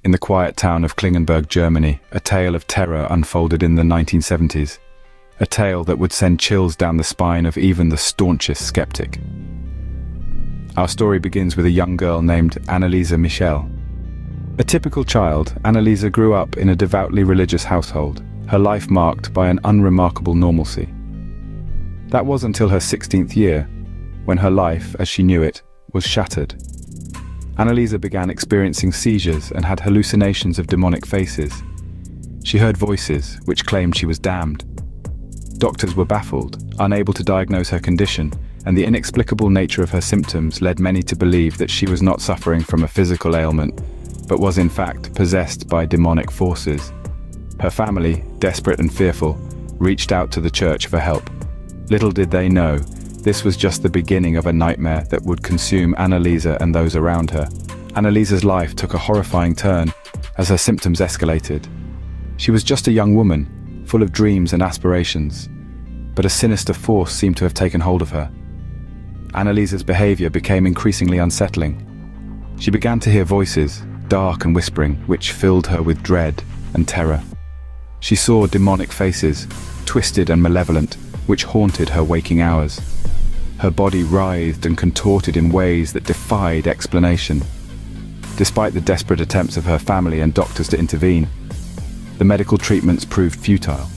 In the quiet town of Klingenberg, Germany, a tale of terror unfolded in the 1970s. A tale that would send chills down the spine of even the staunchest skeptic. Our story begins with a young girl named Anneliese Michel. A typical child, Anneliese grew up in a devoutly religious household, her life marked by an unremarkable normalcy. That was until her 16th year, when her life, as she knew it, was shattered. Anneliese began experiencing seizures and had hallucinations of demonic faces. She heard voices which claimed she was damned. Doctors were baffled, unable to diagnose her condition, and the inexplicable nature of her symptoms led many to believe that she was not suffering from a physical ailment, but was in fact possessed by demonic forces. Her family, desperate and fearful, reached out to the church for help. Little did they know, this was just the beginning of a nightmare that would consume Anneliese and those around her. Anneliese's life took a horrifying turn as her symptoms escalated. She was just a young woman, full of dreams and aspirations, but a sinister force seemed to have taken hold of her. Anneliese's behavior became increasingly unsettling. She began to hear voices, dark and whispering, which filled her with dread and terror. She saw demonic faces, twisted and malevolent, which haunted her waking hours. Her body writhed and contorted in ways that defied explanation. Despite the desperate attempts of her family and doctors to intervene, the medical treatments proved futile.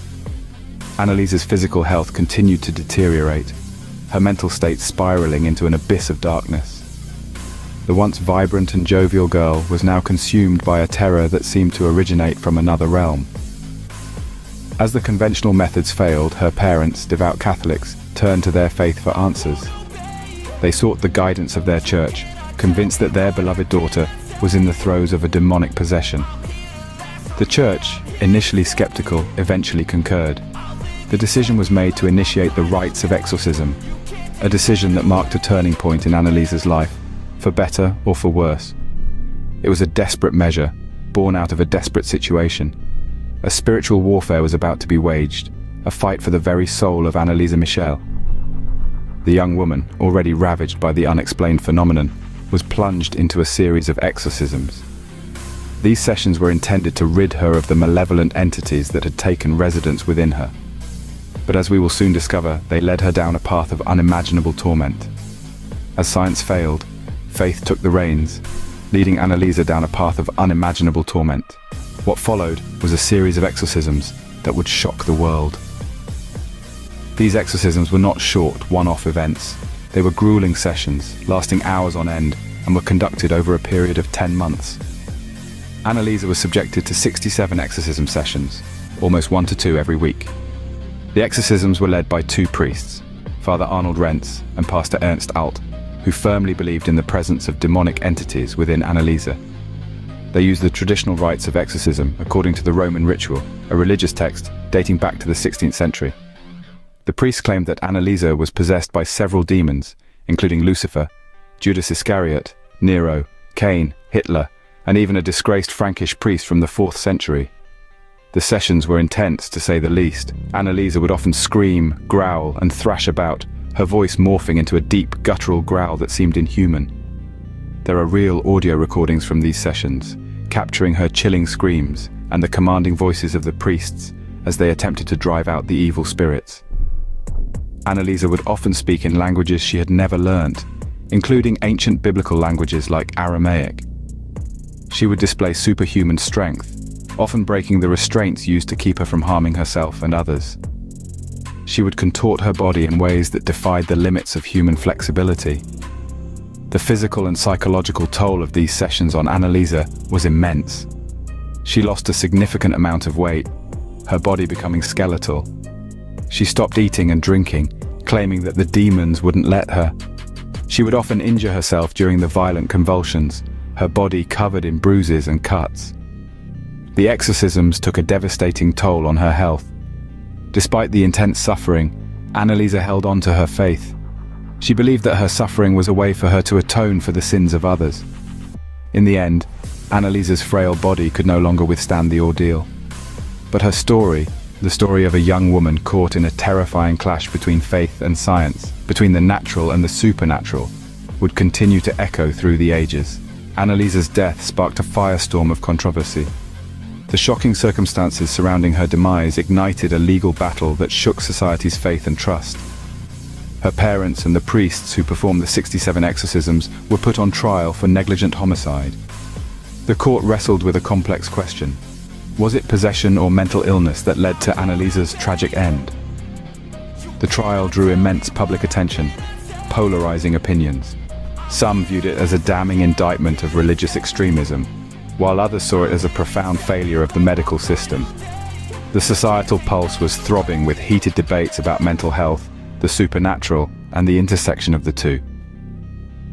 Anneliese's physical health continued to deteriorate, her mental state spiraling into an abyss of darkness. The once vibrant and jovial girl was now consumed by a terror that seemed to originate from another realm. As the conventional methods failed, her parents, devout Catholics, turned to their faith for answers. They sought the guidance of their church, convinced that their beloved daughter was in the throes of a demonic possession. The church, initially skeptical, eventually concurred. The decision was made to initiate the rites of exorcism, a decision that marked a turning point in Anneliese's life, for better or for worse. It was a desperate measure, born out of a desperate situation. A spiritual warfare was about to be waged, a fight for the very soul of Anneliese Michel. The young woman, already ravaged by the unexplained phenomenon, was plunged into a series of exorcisms. These sessions were intended to rid her of the malevolent entities that had taken residence within her. But as we will soon discover, they led her down a path of unimaginable torment. As science failed, faith took the reins, leading Anneliese down a path of unimaginable torment. What followed was a series of exorcisms that would shock the world. These exorcisms were not short, one-off events. They were grueling sessions, lasting hours on end, and were conducted over a period of 10 months. Anneliese was subjected to 67 exorcism sessions, almost 1 to 2 every week. The exorcisms were led by 2 priests, Father Arnold Rentz and Pastor Ernst Alt, who firmly believed in the presence of demonic entities within Anneliese. They used the traditional rites of exorcism according to the Roman ritual, a religious text dating back to the 16th century. The priests claimed that Anneliese was possessed by several demons, including Lucifer, Judas Iscariot, Nero, Cain, Hitler, and even a disgraced Frankish priest from the 4th century. The sessions were intense, to say the least. Anneliese would often scream, growl, and thrash about, her voice morphing into a deep, guttural growl that seemed inhuman. There are real audio recordings from these sessions, capturing her chilling screams and the commanding voices of the priests as they attempted to drive out the evil spirits. Anneliese would often speak in languages she had never learnt, including ancient biblical languages like Aramaic. She would display superhuman strength, often breaking the restraints used to keep her from harming herself and others. She would contort her body in ways that defied the limits of human flexibility. The physical and psychological toll of these sessions on Anneliese was immense. She lost a significant amount of weight, her body becoming skeletal. She stopped eating and drinking, claiming that the demons wouldn't let her. She would often injure herself during the violent convulsions, her body covered in bruises and cuts. The exorcisms took a devastating toll on her health. Despite the intense suffering, Anneliese held on to her faith. She believed that her suffering was a way for her to atone for the sins of others. In the end, Anneliese's frail body could no longer withstand the ordeal. But her story, the story of a young woman caught in a terrifying clash between faith and science, between the natural and the supernatural, would continue to echo through the ages. Anneliese's death sparked a firestorm of controversy. The shocking circumstances surrounding her demise ignited a legal battle that shook society's faith and trust. Her parents and the priests who performed the 67 exorcisms were put on trial for negligent homicide. The court wrestled with a complex question. Was it possession or mental illness that led to Anneliese's tragic end? The trial drew immense public attention, polarizing opinions. Some viewed it as a damning indictment of religious extremism, while others saw it as a profound failure of the medical system. The societal pulse was throbbing with heated debates about mental health, the supernatural, and the intersection of the two.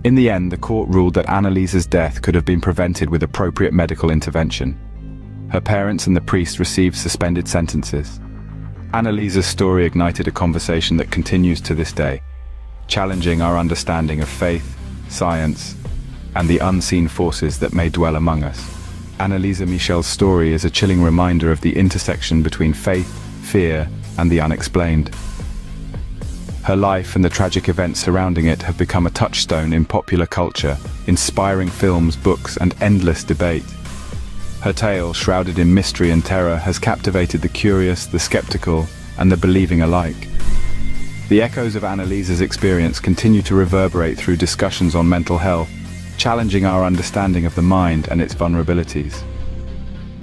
In the end, the court ruled that Anneliese's death could have been prevented with appropriate medical intervention. Her parents and the priest received suspended sentences. Anneliese's story ignited a conversation that continues to this day, challenging our understanding of faith, science, and the unseen forces that may dwell among us. Anneliese Michel's story is a chilling reminder of the intersection between faith, fear, and the unexplained. Her life and the tragic events surrounding it have become a touchstone in popular culture, inspiring films, books, and endless debate. Her tale, shrouded in mystery and terror, has captivated the curious, the skeptical, and the believing alike. The echoes of Anneliese's experience continue to reverberate through discussions on mental health, challenging our understanding of the mind and its vulnerabilities.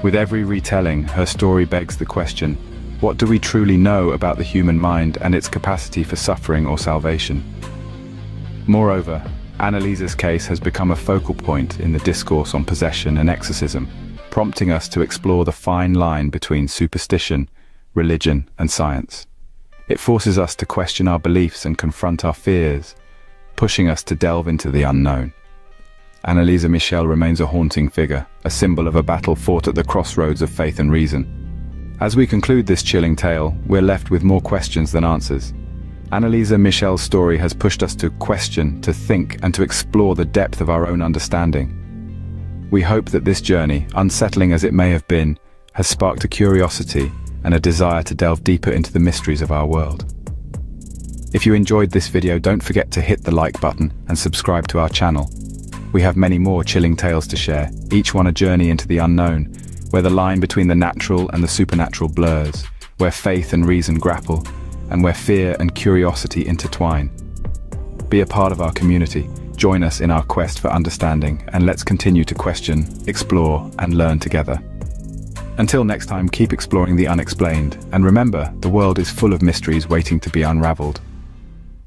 With every retelling, her story begs the question, what do we truly know about the human mind and its capacity for suffering or salvation? Moreover, Anneliese's case has become a focal point in the discourse on possession and exorcism, prompting us to explore the fine line between superstition, religion, and science. It forces us to question our beliefs and confront our fears, pushing us to delve into the unknown. Anneliese Michel remains a haunting figure, a symbol of a battle fought at the crossroads of faith and reason. As we conclude this chilling tale, we're left with more questions than answers. Anneliese Michel's story has pushed us to question, to think, and to explore the depth of our own understanding. We hope that this journey, unsettling as it may have been, has sparked a curiosity and a desire to delve deeper into the mysteries of our world. If you enjoyed this video, don't forget to hit the like button and subscribe to our channel. We have many more chilling tales to share, each one a journey into the unknown, where the line between the natural and the supernatural blurs, where faith and reason grapple, and where fear and curiosity intertwine. Be a part of our community, join us in our quest for understanding, and let's continue to question, explore, and learn together. Until next time, keep exploring the unexplained, and remember, the world is full of mysteries waiting to be unraveled.